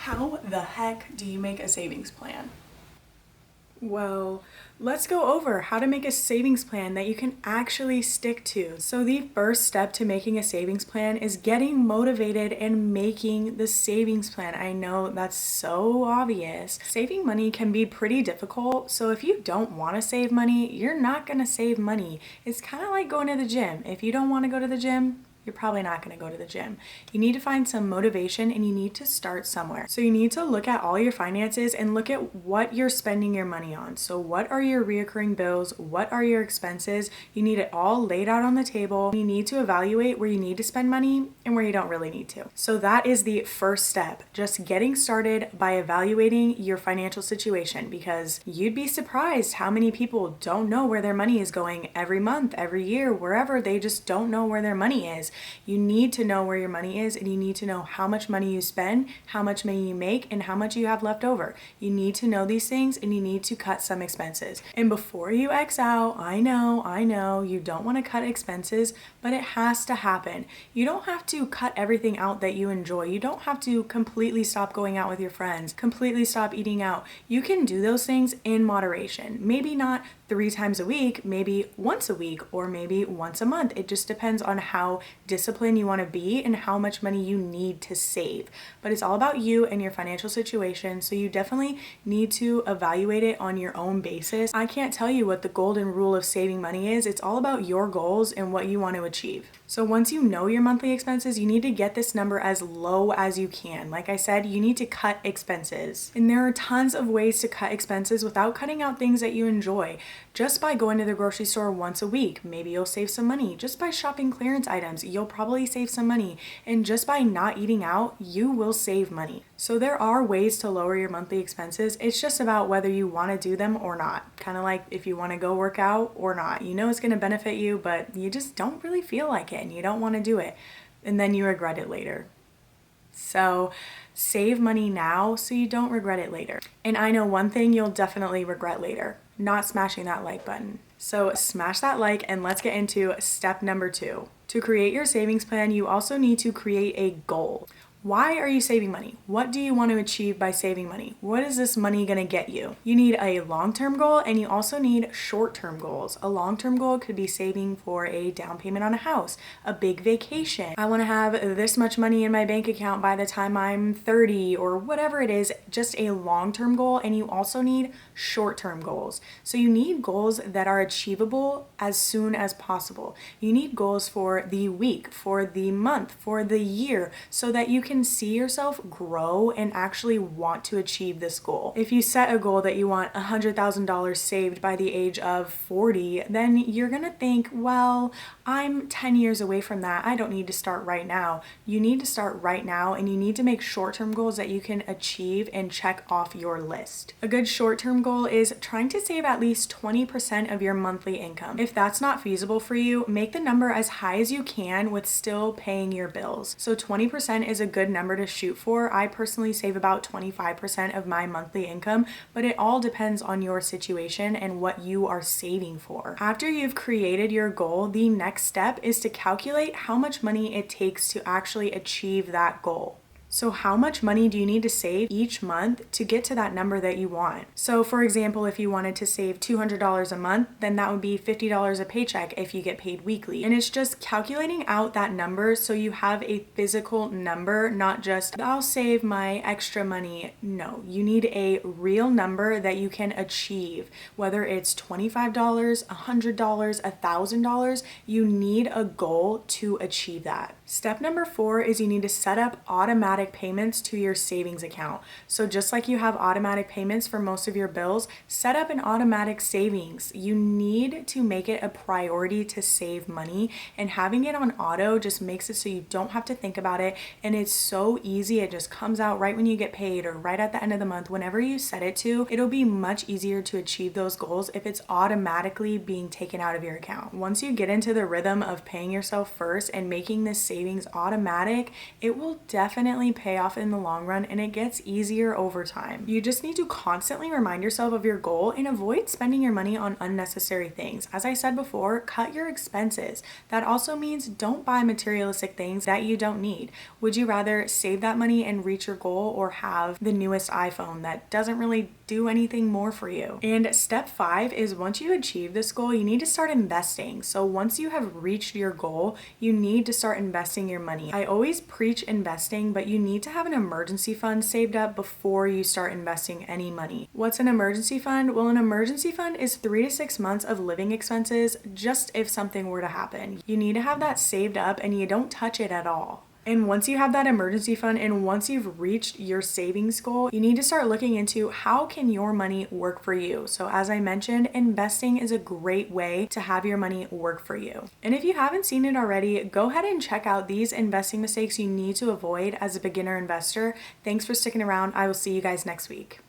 How the heck do you make a savings plan? Well, let's go over how to make a savings plan that you can actually stick to. So the first step to making a savings plan is getting motivated and making the savings plan. I know that's so obvious. Saving money can be pretty difficult. So if you don't want to save money, you're not going to save money. It's kind of like going to the gym. If you don't want to go to the gym, you're probably not going to go to the gym. You need to find some motivation and you need to start somewhere. So you need to look at all your finances and look at what you're spending your money on. So what are your reoccurring bills? What are your expenses? You need it all laid out on the table. You need to evaluate where you need to spend money and where you don't really need to. So that is the first step, just getting started by evaluating your financial situation, because you'd be surprised how many people don't know where their money is going every month, every year, wherever. They just don't know where their money is. You need to know where your money is, and you need to know how much money you spend, how much money you make, and how much you have left over. You need to know these things, and you need to cut some expenses. And before you X out, I know, you don't want to cut expenses, but it has to happen. You don't have to cut everything out that you enjoy. You don't have to completely stop going out with your friends, completely stop eating out. You can do those things in moderation. Maybe not 3 times a week, maybe once a week, or maybe once a month. It just depends on how disciplined you want to be and how much money you need to save. But it's all about you and your financial situation, so you definitely need to evaluate it on your own basis. I can't tell you what the golden rule of saving money is. It's all about your goals and what you want to achieve. So once you know your monthly expenses, you need to get this number as low as you can. Like I said, you need to cut expenses. And there are tons of ways to cut expenses without cutting out things that you enjoy. Just by going to the grocery store once a week, maybe you'll save some money. Just by shopping clearance items, you'll probably save some money. And just by not eating out, you will save money. So there are ways to lower your monthly expenses. It's just about whether you want to do them or not. Kind of like if you want to go work out or not. You know it's going to benefit you, but you just don't really feel like it and you don't want to do it. And then you regret it later. So save money now so you don't regret it later. And I know one thing you'll definitely regret later: not smashing that like button. So smash that like and let's get into step number 2. To create your savings plan, you also need to create a goal. Why are you saving money? What do you want to achieve by saving money? What is this money going to get you? You need a long-term goal and you also need short-term goals. A long-term goal could be saving for a down payment on a house, a big vacation. I want to have this much money in my bank account by the time I'm 30, or whatever it is, just a long-term goal. And you also need short-term goals. So you need goals that are achievable as soon as possible. You need goals for the week, for the month, for the year, so that you can see yourself grow and actually want to achieve this goal. If you set a goal that you want $100,000 saved by the age of 40, then you're gonna think, well, I'm 10 years away from that. I don't need to start right now. You need to start right now, and you need to make short-term goals that you can achieve and check off your list. A good short-term goal is trying to save at least 20% of your monthly income. If that's not feasible for you, make the number as high as you can with still paying your bills. So 20% is a good number to shoot for. I personally save about 25% of my monthly income, but it all depends on your situation and what you are saving for. After you've created your goal, the next step is to calculate how much money it takes to actually achieve that goal. So how much money do you need to save each month to get to that number that you want? So for example, if you wanted to save $200 a month, then that would be $50 a paycheck if you get paid weekly. And it's just calculating out that number so you have a physical number, not just, I'll save my extra money. No, you need a real number that you can achieve. Whether it's $25, $100, $1,000, you need a goal to achieve that. Step number 4 is you need to set up automatic payments to your savings account. So just like you have automatic payments for most of your bills, set up an automatic savings. You need to make it a priority to save money, and having it on auto just makes it so you don't have to think about it, and it's so easy. It just comes out right when you get paid or right at the end of the month. Whenever you set it to, it'll be much easier to achieve those goals if it's automatically being taken out of your account. Once you get into the rhythm of paying yourself first and making this savings savings automatic, it will definitely pay off in the long run and it gets easier over time. You just need to constantly remind yourself of your goal and avoid spending your money on unnecessary things. As I said before, cut your expenses. That also means don't buy materialistic things that you don't need. Would you rather save that money and reach your goal or have the newest iPhone that doesn't really do anything more for you? And step 5 is once you achieve this goal, you need to start investing. So once you have reached your goal, you need to start investing your money. I always preach investing, but you need to have an emergency fund saved up before you start investing any money. What's an emergency fund? Well, an emergency fund is 3 to 6 months of living expenses just if something were to happen. You need to have that saved up and you don't touch it at all. And once you have that emergency fund and once you've reached your savings goal, you need to start looking into how can your money work for you. So as I mentioned, investing is a great way to have your money work for you. And if you haven't seen it already, go ahead and check out these investing mistakes you need to avoid as a beginner investor. Thanks for sticking around. I will see you guys next week.